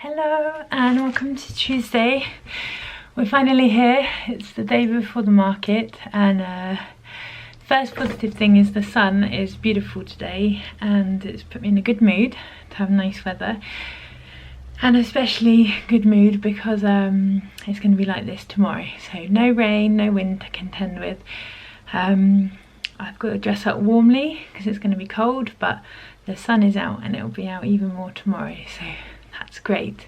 Hello and welcome to Tuesday. We're finally here. It's the day before the market, and first positive thing is the sun is beautiful today and it's put me in a good mood to have nice weather, and especially good mood because it's going to be like this tomorrow, so no rain, no wind to contend with. I've got to dress up warmly because it's going to be cold, but the sun is out and it'll be out even more tomorrow, so that's great.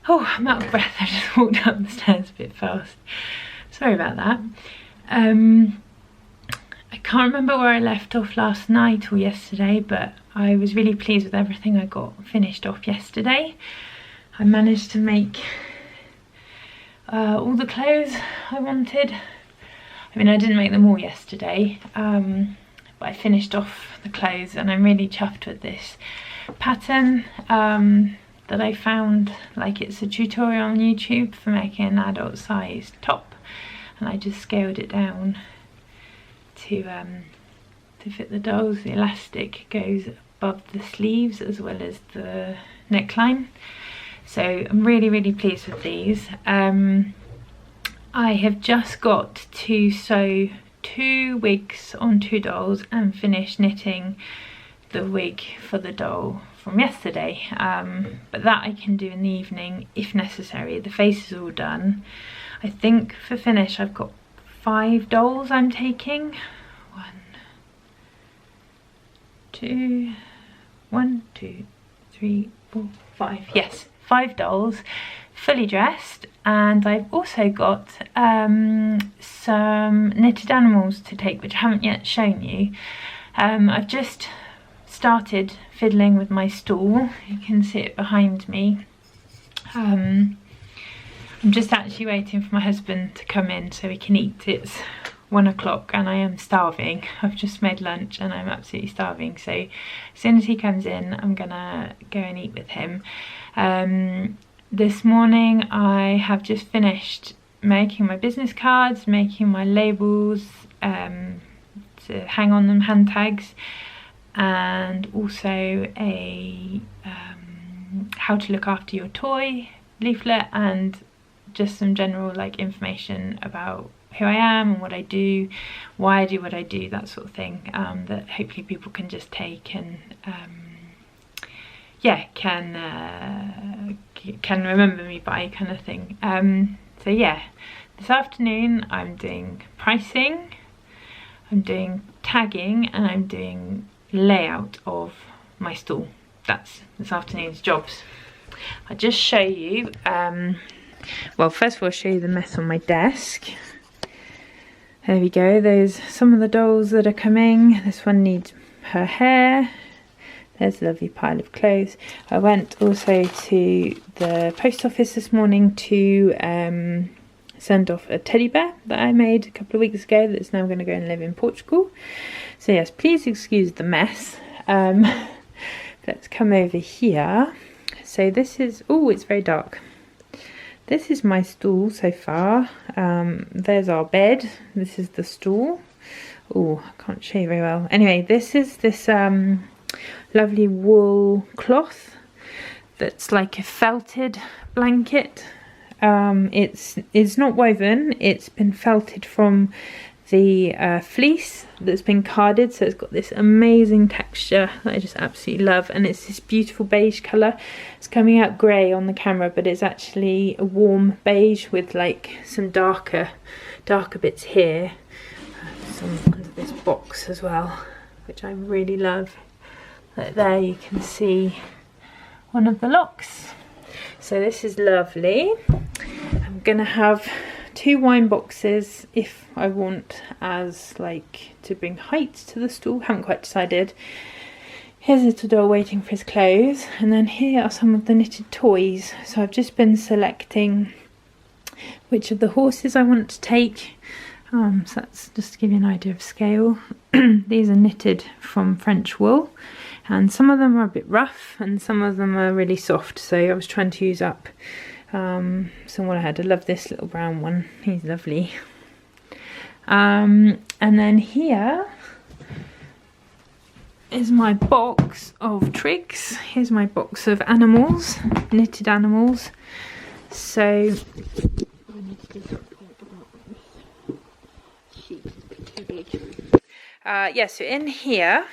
Oh, I'm out of breath. I just walked up the stairs a bit fast. Sorry about that. I can't remember where I left off last night or yesterday, but I was really pleased with everything I got finished off yesterday. I managed to make all the clothes I wanted. I mean, I didn't make them all yesterday, but I finished off the clothes, and I'm really chuffed with this pattern that I found. Like, it's a tutorial on YouTube for making an adult sized top, and I just scaled it down to fit the dolls. The elastic goes above the sleeves as well as the neckline, so I'm really pleased with these. I have just got to sew 2 wigs on 2 dolls and finish knitting the wig for the doll from yesterday, but that I can do in the evening if necessary. The face is all done. I think for finish I've got 5 dolls I'm taking. 1, 2, 3, 4, 5. Yes, 5 dolls fully dressed, and I've also got some knitted animals to take, which I haven't yet shown you. I've just started fiddling with my stool. You can see it behind me. I'm just actually waiting for my husband to come in so we can eat. It's 1 o'clock and I am starving. I've just made lunch and I'm absolutely starving, so as soon as he comes in I'm gonna go and eat with him. This morning I have just finished making my business cards, making my labels to hang on them, hand tags, and also a how to look after your toy leaflet, and just some general like information about who I am and what I do, why I do what I do, that sort of thing, that hopefully people can just take and yeah, can remember me by, kind of thing. So yeah, this afternoon I'm doing pricing, I'm doing tagging, and I'm doing layout of my stall. That's this afternoon's jobs. I'll just show you, well, first of all I'll show you the mess on my desk. There we go, there's some of the dolls that are coming. This one needs her hair. There's a lovely pile of clothes. I went also to the post office this morning to send off a teddy bear that I made a couple of weeks ago that's now going to go and live in Portugal. So yes, please excuse the mess. Let's come over here. So this is, oh, it's very dark. This is my stool so far. There's our bed. This is the stool. Oh, I can't show you very well. Anyway, this is this lovely wool cloth that's like a felted blanket. It's not woven, it's been felted from the fleece that's been carded, so it's got this amazing texture that I just absolutely love, and it's this beautiful beige colour. It's coming out grey on the camera, but it's actually a warm beige with like some darker bits here, some under this box as well, which I really love. But there you can see one of the locks. So this is lovely. I'm gonna have 2 wine boxes if I want as like to bring height to the stool. Haven't quite decided. Here's a little doll waiting for his clothes, and then here are some of the knitted toys. So I've just been selecting which of the horses I want to take. So that's just to give you an idea of scale. These are knitted from French wool, and some of them are a bit rough and some of them are really soft, so I was trying to use up some what I had. I love this little brown one, he's lovely. And then here is my box of tricks. Here's my box of animals, knitted animals. So I need to do something about this sheet. It's too big. Yeah, so in here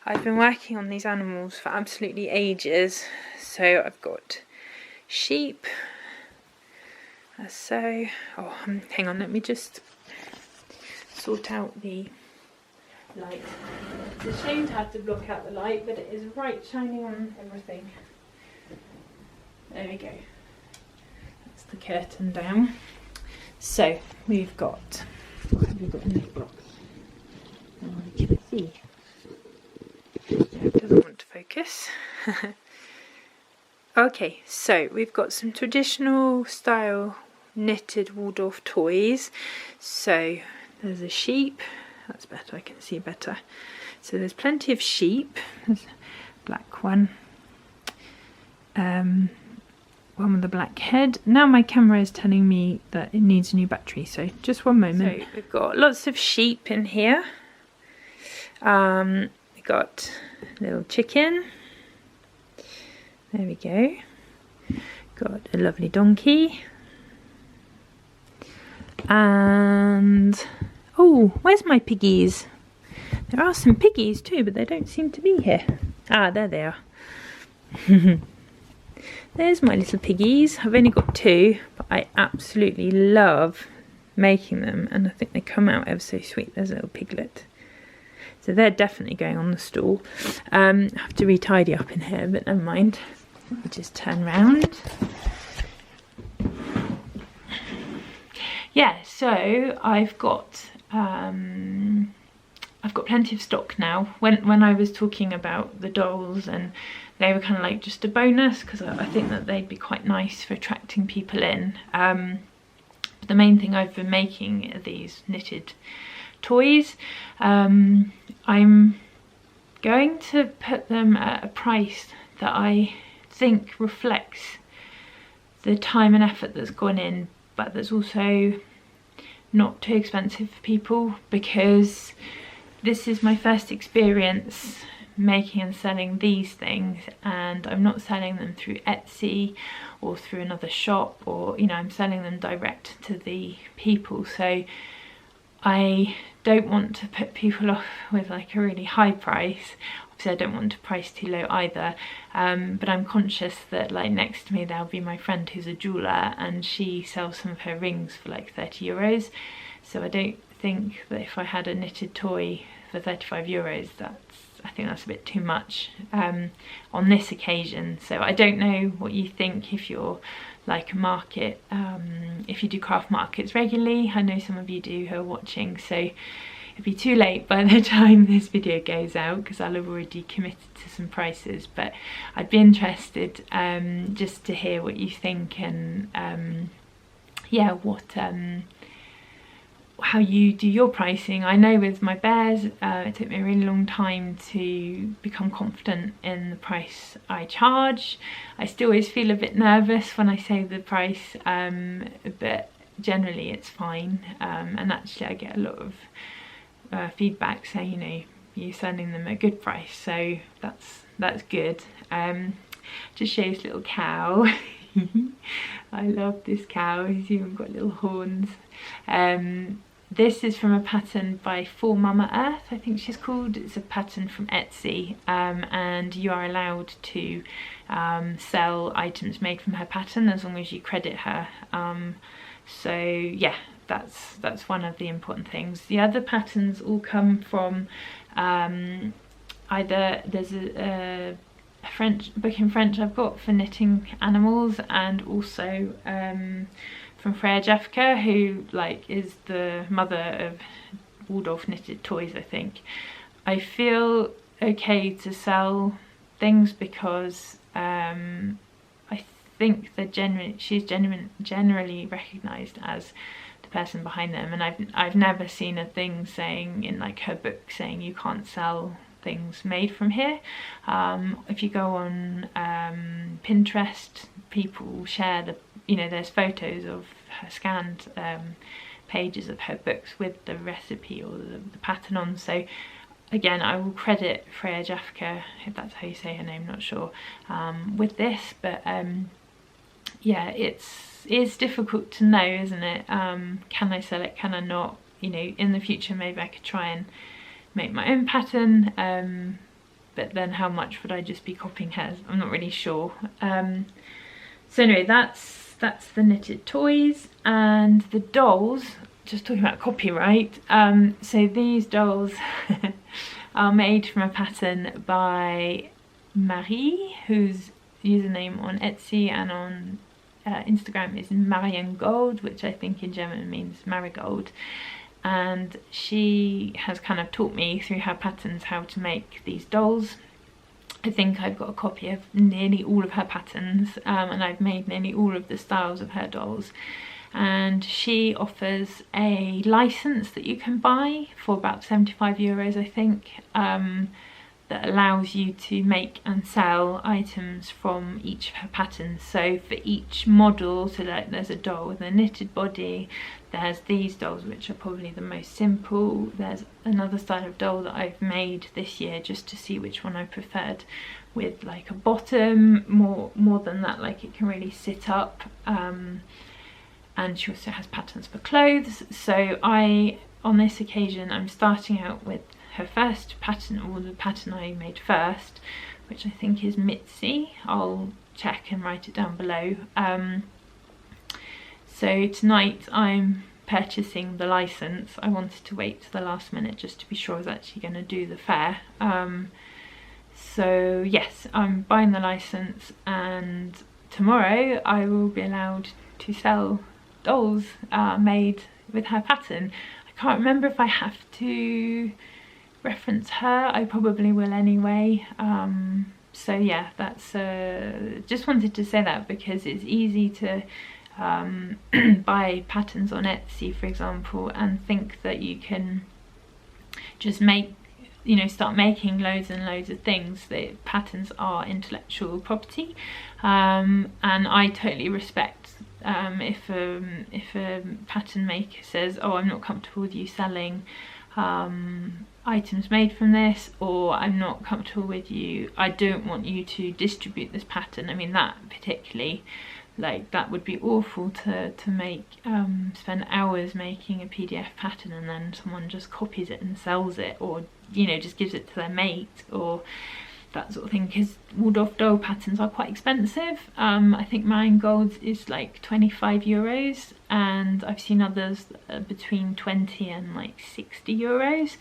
I've been working on these animals for absolutely ages. So I've got sheep. So, oh, hang on, let me just sort out the light. It's a shame to have to block out the light, but it is right shining on everything. There we go. That's the curtain down. So we've got, what have we got in this box? Oh, I can see. It doesn't want to focus. Okay, so we've got some traditional style knitted Waldorf toys. So there's a sheep. That's better, I can see better. So there's plenty of sheep. There's a black one. One with a black head. Now my camera is telling me that it needs a new battery, so just one moment. So we've got lots of sheep in here. We've got a little chicken. There we go. Got a lovely donkey. And oh, where's my piggies? There are some piggies too, but they don't seem to be here. Ah, there they are. There's my little piggies. I've only got 2, but I absolutely love making them, and I think they come out ever so sweet. There's a little piglet. So they're definitely going on the stool. I have to re-tidy up in here, but never mind. Let me just turn round. Yeah, so I've got plenty of stock now. When I was talking about the dolls, and they were kind of like just a bonus, because I think that they'd be quite nice for attracting people in. But the main thing I've been making are these knitted toys. I'm going to put them at a price that I think reflects the time and effort that's gone in, but that's also not too expensive for people, because this is my first experience making and selling these things, and I'm not selling them through Etsy or through another shop, or, you know, I'm selling them direct to the people. So I don't want to put people off with like a really high price. Obviously I don't want to price too low either, but I'm conscious that like next to me there'll be my friend who's a jeweller, and she sells some of her rings for like 30 euros. So I don't think that if I had a knitted toy for 35 euros, I think that's a bit too much on this occasion. So I don't know what you think if you're like a market, if you do craft markets regularly. I know some of you do who are watching, so it'd be too late by the time this video goes out, because I'll have already committed to some prices. But I'd be interested just to hear what you think, and yeah, what how you do your pricing. I know with my bears, it took me a really long time to become confident in the price I charge. I still always feel a bit nervous when I say the price, but generally it's fine. And actually I get a lot of feedback saying, you know, you're selling them at a good price, so that's good. Just show this little cow. I love this cow. He's even got little horns. This is from a pattern by For Mama Earth, I think she's called. It's a pattern from Etsy, and you are allowed to sell items made from her pattern as long as you credit her. So yeah, that's one of the important things. The other patterns all come from either there's a French book in French I've got for knitting animals, and also from Freya Jeffka, who like is the mother of Waldorf knitted toys, I think. I feel okay to sell things because I think that she's generally recognised as the person behind them, and I've never seen a thing saying in like her book saying you can't sell things made from here. If you go on Pinterest, people share there's photos of her scanned pages of her books with the recipe or the pattern on. So again, I will credit Freya Jafka, if that's how you say her name, not sure, with this, but yeah, it's difficult to know, isn't it? Can I sell it, can I not? You know, in the future maybe I could try and make my own pattern, but then how much would I just be copying hers? I'm not really sure. So anyway, that's the knitted toys. And the dolls, just talking about copyright, so these dolls are made from a pattern by Marie, whose username on Etsy and on Instagram is Mariengold, which I think in German means marigold. And she has kind of taught me through her patterns how to make these dolls. I think I've got a copy of nearly all of her patterns, and I've made nearly all of the styles of her dolls. And she offers a license that you can buy for about 75 euros, I think, that allows you to make and sell items from each of her patterns. So for each model, so like there's a doll with a knitted body, there's these dolls which are probably the most simple, there's another style of doll that I've made this year just to see which one I preferred, with like a bottom, more than that, like it can really sit up, and she also has patterns for clothes. So on this occasion I'm starting out with her first pattern, or the pattern I made first, which I think is Mitzi. I'll check and write it down below. So tonight I'm purchasing the license. I wanted to wait to the last minute just to be sure I was actually going to do the fair. So yes, I'm buying the license, and tomorrow I will be allowed to sell dolls made with her pattern. I can't remember if I have to reference her. I probably will anyway. So yeah, that's just wanted to say that because it's easy to buy patterns on Etsy, for example, and think that you can just make, you know, start making loads and loads of things. The patterns are intellectual property, and I totally respect if a pattern maker says, oh, I'm not comfortable with you selling items made from this, or I'm not comfortable with you, I don't want you to distribute this pattern. I mean, that particularly, like, that would be awful to make, spend hours making a PDF pattern and then someone just copies it and sells it, or, you know, just gives it to their mate or that sort of thing, because walled-off doll patterns are quite expensive. I think mine gold is like 25 euros, and I've seen others between 20 and like 60 euros.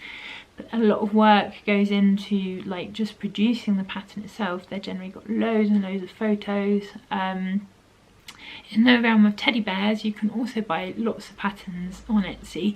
But a lot of work goes into like just producing the pattern itself. They're generally got loads and loads of photos. In the realm of teddy bears, you can also buy lots of patterns on Etsy.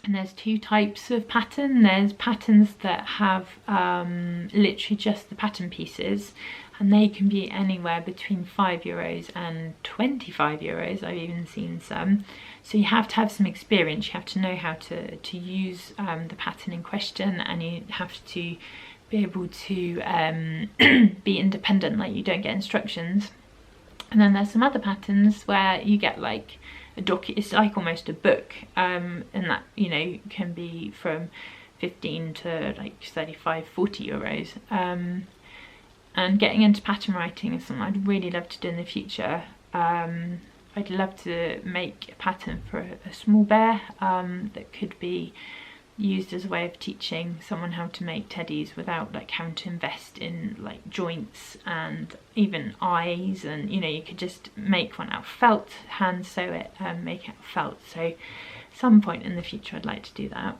And there's two types of pattern. There's patterns that have literally just the pattern pieces, and they can be anywhere between 5 euros and 25 euros. I've even seen some. So you have to have some experience. You have to know how to use the pattern in question, and you have to be able to be independent, like you don't get instructions. And then there's some other patterns where you get like a document, it's like almost a book, and that, you know, can be from 15 to like 35, 40 euros. And getting into pattern writing is something I'd really love to do in the future. I'd love to make a pattern for a small bear that could be used as a way of teaching someone how to make teddies without like having to invest in like joints and even eyes, and you know, you could just make one out of felt, hand sew it and make it out of felt. So some point in the future I'd like to do that.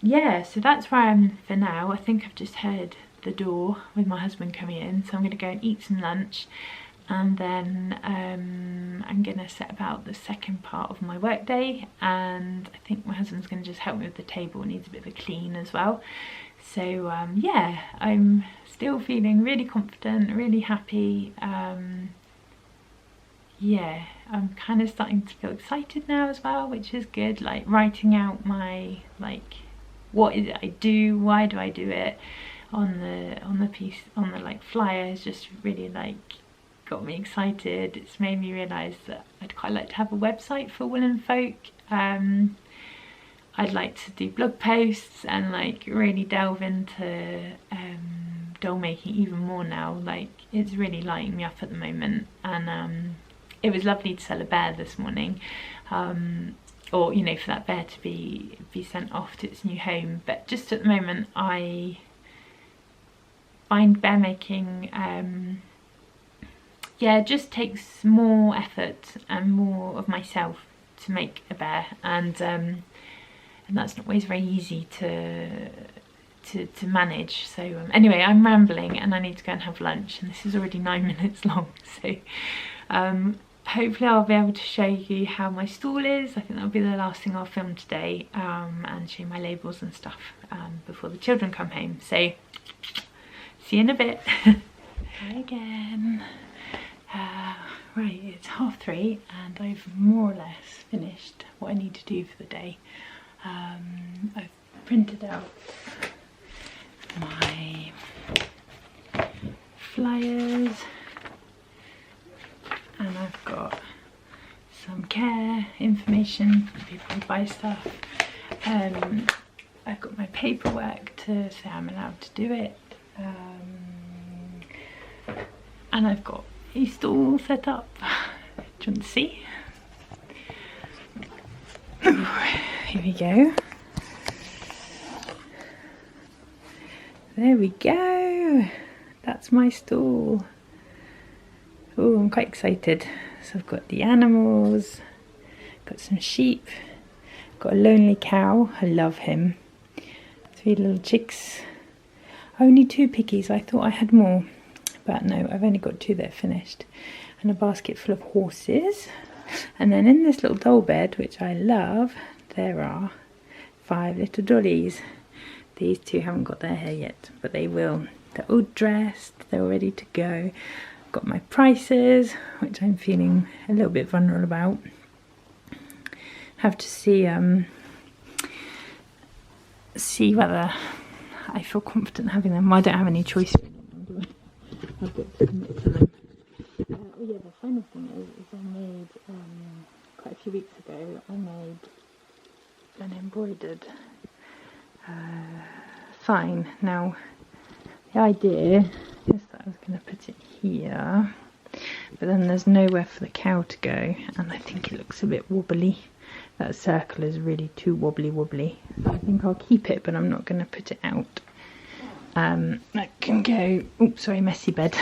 Yeah, so that's where I am for now. I think I've just heard the door with my husband coming in, so I'm going to go and eat some lunch, and then I'm gonna set about the second part of my work day, and I think my husband's gonna just help me with the table. It needs a bit of a clean as well. So yeah, I'm still feeling really confident, really happy. Yeah, I'm kind of starting to feel excited now as well, which is good. Like writing out my, like, what is it I do, why do I do it on the piece, on the like flyer, is just really like got me excited. It's made me realise that I'd quite like to have a website for Woollen Folk. I'd like to do blog posts and like really delve into doll making even more now. Like it's really lighting me up at the moment, and it was lovely to sell a bear this morning, or you know, for that bear to be sent off to its new home. But just at the moment I find bear making yeah, it just takes more effort and more of myself to make a bear, and that's not always very easy to manage. So anyway, I'm rambling and I need to go and have lunch, and this is already 9 minutes long, so hopefully I'll be able to show you how my stall is. I think that'll be the last thing I'll film today, and show you my labels and stuff before the children come home. So see you in a bit. Hi again. Right, it's 3:30 and I've more or less finished what I need to do for the day. I've printed out my flyers, and I've got some care information for people who buy stuff. I've got my paperwork to say I'm allowed to do it, and I've got a stall set up. Do you want to see? Here we go. There we go. That's my stall. Oh, I'm quite excited. So I've got the animals, got some sheep, got a lonely cow. I love him. 3 little chicks. Only 2 piggies. I thought I had more, but no, I've only got 2 that are finished. And a basket full of horses. And then in this little doll bed, which I love, there are 5 little dollies. These 2 haven't got their hair yet, but they will. They're all dressed, they're all ready to go. I've got my prices, which I'm feeling a little bit vulnerable about. Have to see whether I feel confident having them. I don't have any choice. I've got to commit to them. Oh yeah, the final thing is I made, quite a few weeks ago, I made an embroidered sign. Now, the idea is that I was going to put it here, but then there's nowhere for the cow to go, and I think it looks a bit wobbly. That circle is really too wobbly. I think I'll keep it, but I'm not going to put it out. That can go, oops, sorry, messy bed.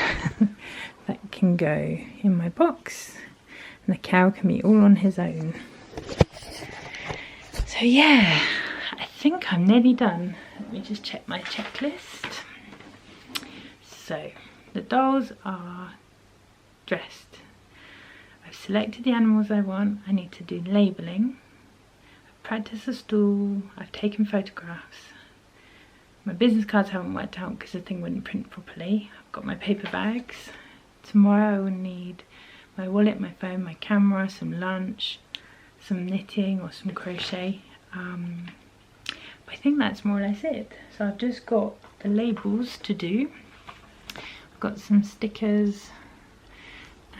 That can go in my box, and the cow can be all on his own. So yeah, I think I'm nearly done. Let me just check my checklist. So the dolls are dressed. I've selected the animals I want. I need to do labelling. I've practiced the stool. I've taken photographs. My business cards haven't worked out because the thing wouldn't print properly. I've got my paper bags. Tomorrow I will need my wallet, my phone, my camera, some lunch, some knitting or some crochet. But I think that's more or less it. So I've just got the labels to do. I've got some stickers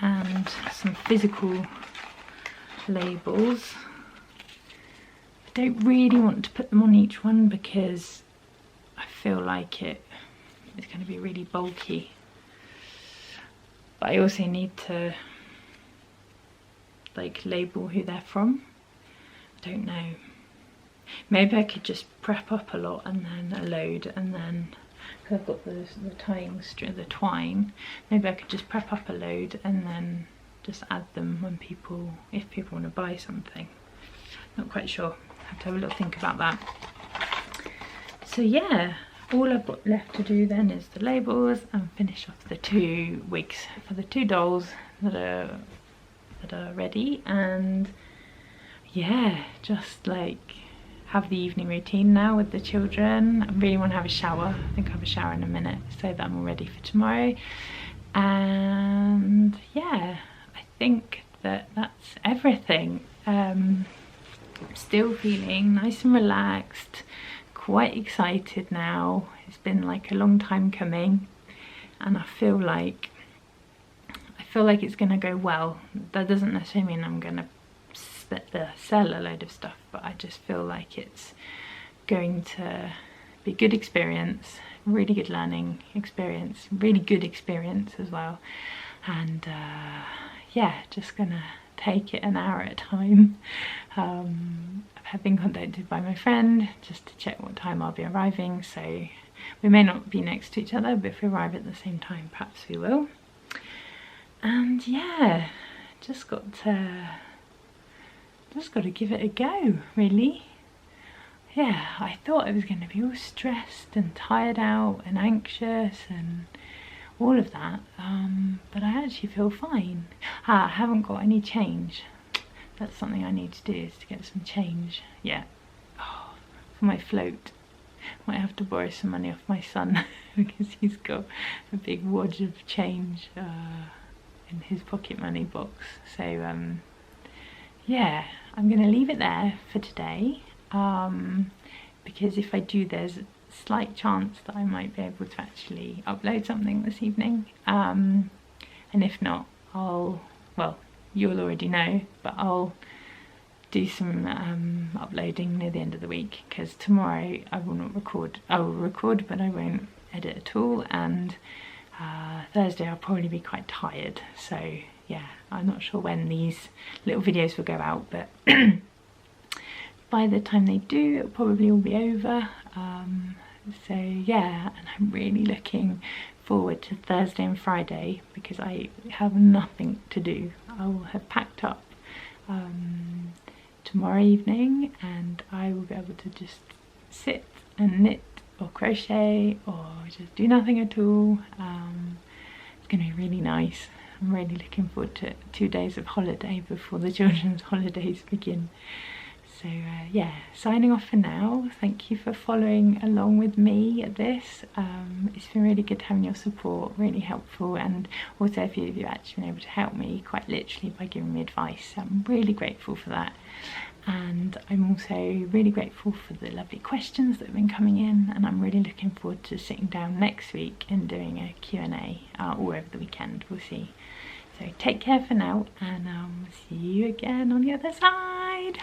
and some physical labels. I don't really want to put them on each one because I feel like it's going to be really bulky. But I also need to like label who they're from. I don't know. Maybe I could just prep up a lot and then a load, and then because I've got the tying string, the twine. Maybe I could just prep up a load and then just add them when if people want to buy something. Not quite sure. Have to have a little think about that. So yeah, all I've got left to do then is the labels and finish off the 2 wigs for the 2 dolls that are ready, and yeah, just like have the evening routine now with the children. I really want to have a shower. I think I'll have a shower in a minute so that I'm all ready for tomorrow. And yeah, I think that's everything. I'm still feeling nice and relaxed, quite excited now. It's been like a long time coming, and I feel like it's gonna go well. That doesn't necessarily mean I'm gonna sell a load of stuff, but I just feel like it's going to be a good experience, really good learning experience, really good experience as well. And yeah, just gonna take it an hour at a time. I've been contacted by my friend just to check what time I'll be arriving, so we may not be next to each other, but if we arrive at the same time, perhaps we will. And yeah, just got to give it a go, really. Yeah, I thought I was going to be all stressed and tired out and anxious and all of that, but I actually feel fine. I haven't got any change. That's something I need to do, is to get some change. Yeah, for my float. Might have to borrow some money off my son because he's got a big wad of change in his pocket money box. So yeah, I'm going to leave it there for today, because if I do, there's a slight chance that I might be able to actually upload something this evening, and if not, well, you'll already know, but I'll do some uploading near the end of the week, because tomorrow I will not record. I will record, but I won't edit at all, and Thursday I'll probably be quite tired, so yeah, I'm not sure when these little videos will go out, but by the time they do, it'll probably all be over. So yeah, and I'm really looking forward to Thursday and Friday, because I have nothing to do. I will have packed up tomorrow evening, and I will be able to just sit and knit or crochet or just do nothing at all. It's going to be really nice. I'm really looking forward to 2 days of holiday before the children's holidays begin. So yeah, signing off for now. Thank you for following along with me at this. It's been really good having your support, really helpful, and also a few of you have actually been able to help me quite literally by giving me advice. So I'm really grateful for that. And I'm also really grateful for the lovely questions that have been coming in, and I'm really looking forward to sitting down next week and doing a Q&A or over the weekend, we'll see. So take care for now, and see you again on the other side.